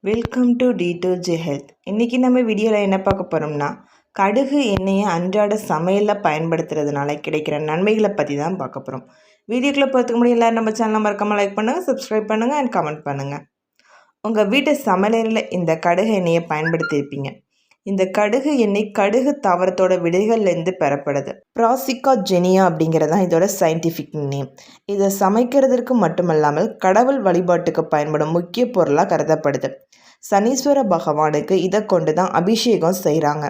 Welcome to D2J health. இன்றைக்கி நம்ம வீடியோவில் என்ன பார்க்க போகிறோம்னா, கடுகு எண்ணெயை அன்றாட சமையலில் பயன்படுத்துறதுனால கிடைக்கிற நன்மைகளை பற்றி தான் பார்க்க போகிறோம். வீடியோக்குள்ளே பார்த்துக்க முடியும். எல்லோரும் நம்ம சேனலை மறக்காமல் லைக் பண்ணுங்கள், சப்ஸ்கிரைப் பண்ணுங்கள் அண்ட் கமெண்ட் பண்ணுங்கள். உங்கள் வீட்டு சமையலில் இந்த கடுகு எண்ணெயை பயன்படுத்தியிருப்பீங்க. இந்த கடுகு எண்ணெய் கடுகு தாவரத்தோட விதைகள்லேருந்து பெறப்படுது. ப்ராசிகா ஜெனியா அப்படிங்கிறது தான் இதோட சயின்டிஃபிக் நேம். இதை சமைக்கிறதுக்கு மட்டுமல்லாமல் கடவுள் வழிபாட்டுக்கு பயன்படும் முக்கிய பொருளாக கருதப்படுது. சனீஸ்வர பகவானுக்கு இதை கொண்டு தான் அபிஷேகம் செய்கிறாங்க.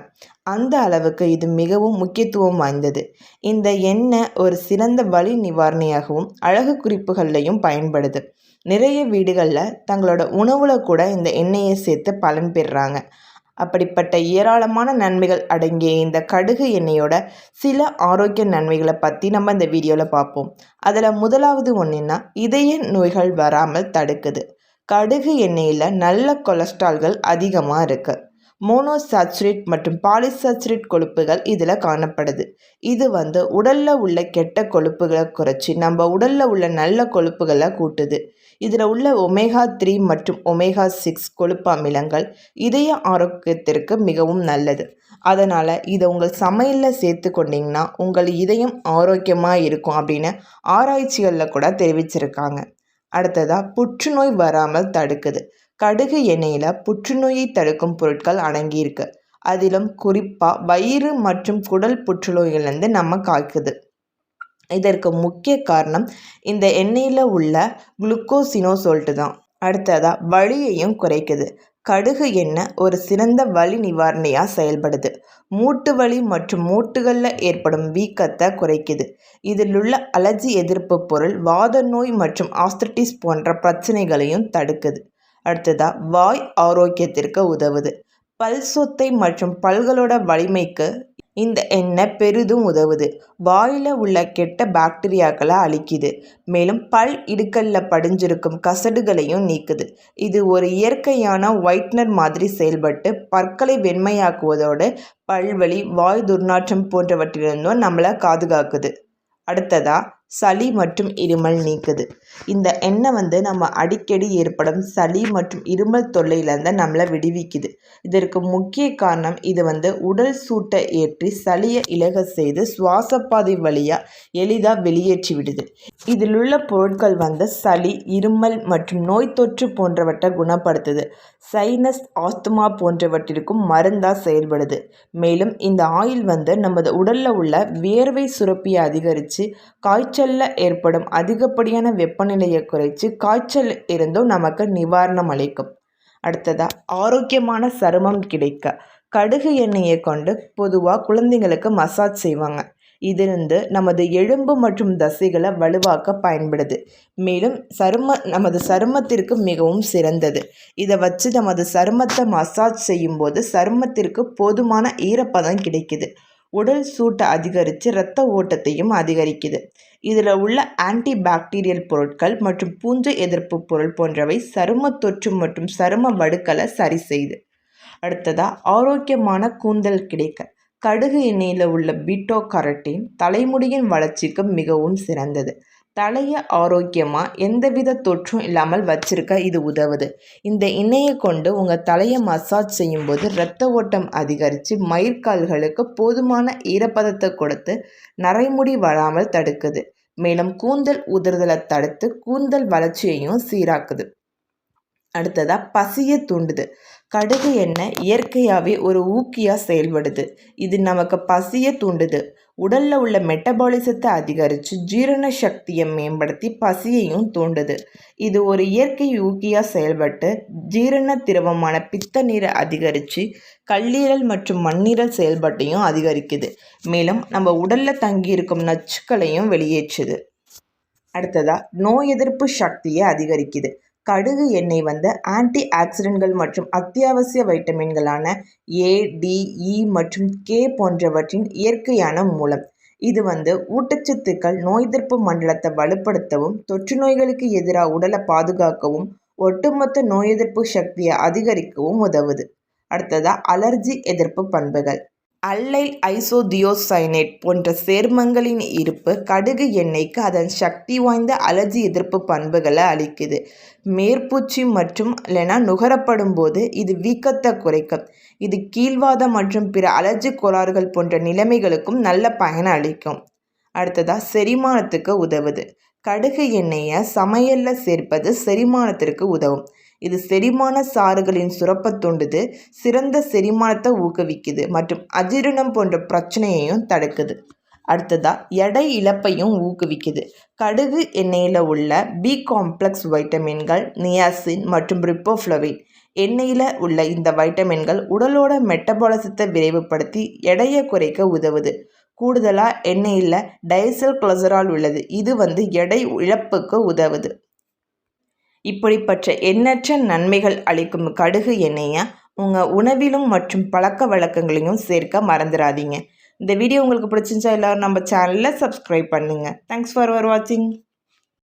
அந்த அளவுக்கு இது மிகவும் முக்கியத்துவம் வாய்ந்தது. இந்த எண்ணெய் ஒரு சிறந்த வலி நிவாரணியாகவும் அழகு குறிப்புகள்லையும் பயன்படுது. நிறைய வீடுகளில் தங்களோட உணவில் கூட இந்த எண்ணெயை சேர்த்து பலன் பெறுறாங்க. அப்படிப்பட்ட ஏராளமான நன்மைகள் அடங்கிய இந்த கடுகு எண்ணெயோட சில ஆரோக்கிய நன்மைகளை பற்றி நம்ம இந்த வீடியோவில் பார்ப்போம். அதில் முதலாவது ஒன்றுன்னா, இதய நோய்கள் வராமல் தடுக்குது. கடுகு எண்ணெயில் நல்ல கொலஸ்ட்ரால்கள் அதிகமாக இருக்குது. மோனோசாச்சுரேட் மற்றும் பாலிசாச்சுரேட் கொழுப்புகள் இதில் காணப்படுது. இது உடலில் உள்ள கெட்ட கொழுப்புகளை குறைச்சி நம்ம உடலில் உள்ள நல்ல கொழுப்புகளை கூட்டுது. இதில் உள்ள ஒமேகா 3 மற்றும் ஒமேகா 6 கொழுப்பு அமிலங்கள் இதய ஆரோக்கியத்திற்கு மிகவும் நல்லது. அதனால் இதை உங்கள் சமையலில் சேர்த்து கொண்டிங்கன்னா உங்கள் இதயம் ஆரோக்கியமாக இருக்கும் அப்படின்னு ஆராய்ச்சிகளில் கூட தெரிவிச்சிருக்காங்க. அடுத்ததாக, புற்றுநோய் வராமல் தடுக்குது. கடுகு எண்ணெயில் புற்றுநோயை தடுக்கும் பொருட்கள் அடங்கியிருக்கு. அதிலும் குறிப்பாக வயிறு மற்றும் குடல் புற்றுநோயிலிருந்து நம்ம காக்குது. இதற்கு முக்கிய காரணம் இந்த எண்ணெயில் உள்ள குளுக்கோசினோசோல்ட்டு தான். அடுத்ததாக, வலியையும் குறைக்குது. கடுகு எண்ணெய் ஒரு சிறந்த வலி நிவாரணியாக செயல்படுது. மூட்டு வலி மற்றும் மூட்டுகளில் ஏற்படும் வீக்கத்தை குறைக்குது. இதில் உள்ள அலர்ஜி எதிர்ப்பு பொருள் வாத நோய் மற்றும் ஆஸ்திரிட்டிஸ் போன்ற பிரச்சனைகளையும் தடுக்குது. அடுத்ததாக, வாய் ஆரோக்கியத்திற்கு உதவுது. பல் சொத்தை மற்றும் பல்களோட வலிமைக்கு இந்த எண்ணெய் பெரிதும் உதவுது. வாயில் உள்ள கெட்ட பாக்டீரியாக்களை அழிக்குது. மேலும் பல் இடுக்கல்ல படிஞ்சிருக்கும் கசடுகளையும் நீக்குது. இது ஒரு இயற்கையான ஒயிட்னர் மாதிரி செயல்பட்டு பற்களை வெண்மையாக்குவதோடு பல்வலி, வாய் துர்நாற்றம் போன்றவற்றிலிருந்தும் நம்மளை பாதுகாக்குது. அடுத்ததாக, சளி மற்றும் இருமல் நீக்குது. இந்த எண்ணெய் நம்ம அடிக்கடி ஏற்படும் சளி மற்றும் இருமல் தொல்லையிலேருந்து நம்மளை விடுவிக்குது. இதற்கு முக்கிய காரணம் இது உடல் சூட்டை ஏற்றி சளியை இலக செய்து சுவாசப்பாதை வழியாக எளிதாக வெளியேற்றி விடுது. இதில் உள்ள பொருட்கள் சளி, இருமல் மற்றும் நோய் தொற்று போன்றவற்றை குணப்படுத்துது. சைனஸ், ஆஸ்துமா போன்றவற்றிற்கும் மருந்தாக செயல்படுது. மேலும் இந்த ஆயில் நமது உடலில் உள்ள வியர்வை சுரப்பியை அதிகரித்து காய்ச்சலில் ஏற்படும் அதிகப்படியான வெப்பநிலையை குறைச்சி காய்ச்சல் இருந்தும் நமக்கு நிவாரணம் அளிக்கும். அடுத்ததாக, ஆரோக்கியமான சருமம் கிடைக்க கடுகு எண்ணெயை கொண்டு பொதுவாக குழந்தைங்களுக்கு மசாஜ் செய்வாங்க. இதிலிருந்து நமது எலும்பு மற்றும் தசைகளை வலுவாக்க பயன்படுது. மேலும் நமது சருமத்திற்கு மிகவும் சிறந்தது. இதை வச்சு நமது சருமத்தை மசாஜ் செய்யும்போது சருமத்திற்கு போதுமான ஈரப்பதம் கிடைக்குது. உடல் சூட்டை அதிகரித்து இரத்த ஓட்டத்தையும் அதிகரிக்குது. இதில் உள்ள ஆன்டி பாக்டீரியல் பொருட்கள் மற்றும் பூஞ்சை எதிர்ப்பு பொருள் போன்றவை சரும தொற்று மற்றும் சரும வடுக்களை சரி செய்யுது. அடுத்ததாக, ஆரோக்கியமான கூந்தல் கிடைக்க கடுகு எண்ணெயில் உள்ள பீட்டோ கரோட்டின் தலைமுடியின் வளர்ச்சிக்கு மிகவும் சிறந்தது. தலையை ஆரோக்கியமாக எந்தவித தொற்றும் இல்லாமல் வச்சிருக்க இது உதவுது. இந்த எண்ணெயை கொண்டு உங்கள் தலையை மசாஜ் செய்யும்போது இரத்த ஓட்டம் அதிகரித்து மயிர்கால்களுக்கு போதுமான ஈரப்பதத்தை கொடுத்து நரைமுடி வராமல் தடுக்குது. மேலும் கூந்தல் உதிர்தலை தடுத்து கூந்தல் வளர்ச்சியையும் சீராக்குது. அடுத்ததாக, பசியை தூண்டுது. கடுகு எண்ணெய் இயற்கையாகவே ஒரு ஊக்கியாக செயல்படுது. இது நமக்கு பசியை தூண்டுது. உடலில் உள்ள மெட்டபாலிசத்தை அதிகரித்து ஜீரண சக்தியை மேம்படுத்தி பசியையும் தூண்டுது. இது ஒரு இயற்கை ஊக்கியாக செயல்பட்டு ஜீரண திரவமான பித்த நீரை அதிகரித்து கல்லீரல் மற்றும் மண்ணீரல் செயல்பாட்டையும் அதிகரிக்குது. மேலும் நம்ம உடலில் தங்கியிருக்கும் நச்சுக்களையும் வெளியேற்றுது. அடுத்ததாக, நோய் எதிர்ப்பு சக்தியை அதிகரிக்குது. கடுகு எண்ணெய் ஆன்டி ஆக்சிடென்ட்கள் மற்றும் அத்தியாவசிய வைட்டமின்களான A, D, E மற்றும் K போன்றவற்றின் இயற்கையான மூலம். இது ஊட்டச்சத்துக்கள் நோய் எதிர்ப்பு மண்டலத்தை வலுப்படுத்தவும் தொற்று நோய்களுக்கு எதிராக உடலை பாதுகாக்கவும் ஒட்டுமொத்த நோய் எதிர்ப்பு சக்தியை அதிகரிக்கவும் உதவுது. அடுத்ததாக, அலர்ஜி எதிர்ப்பு பண்புகள். அல்லைல் ஐசோதியோசைனேட் போன்ற சேர்மங்களின் இருப்பு கடுகு எண்ணெய்க்கு அதன் சக்தி வாய்ந்த அலர்ஜி எதிர்ப்பு பண்புகளை அளிக்குது. மேற்பூச்சு மற்றும் நுகரப்படும் போது இது வீக்கத்தை குறைக்கும். இது கீழ்வாதம் மற்றும் பிற அலர்ஜி கோளாறுகள் போன்ற நிலைமைகளுக்கும் நல்ல பயனை அளிக்கும். அடுத்ததாக செரிமானத்துக்கு உதவுது. கடுகு எண்ணெயை சமையலில் சேர்ப்பது செரிமானத்திற்கு உதவும். இது செரிமான சாறுகளின் சுரப்பை தூண்டுது, சிறந்த செரிமானத்தை ஊக்குவிக்குது மற்றும் அஜீரணம் போன்ற பிரச்சனையையும் தடுக்குது. அடுத்ததாக எடை இழப்பையும் ஊக்குவிக்குது. கடுகு எண்ணெயில் உள்ள பி காம்ப்ளெக்ஸ் வைட்டமின்கள், நியாசின் மற்றும் ரிப்போஃப்ளவின் எண்ணெயில் உள்ள இந்த வைட்டமின்கள் உடலோட மெட்டபாலிசத்தை விரைவுபடுத்தி எடையை குறைக்க உதவுது. கூடுதலாக எண்ணெயில் டைசல் கொலஸ்ட்ரால் உள்ளது. இது எடை இழப்புக்கு உதவுது. இப்படிப்பட்ட எண்ணற்ற நன்மைகள் அளிக்கும் கடுகு எண்ணெயை உங்கள் உணவிலும் மற்றும் பழக்க வழக்கங்களையும் சேர்க்க மறந்துடாதீங்க. இந்த வீடியோ உங்களுக்கு பிடிச்சிருந்தா எல்லோரும் நம்ம சேனலில் சப்ஸ்கிரைப் பண்ணுங்கள். தேங்க்ஸ் ஃபார் வாட்சிங்.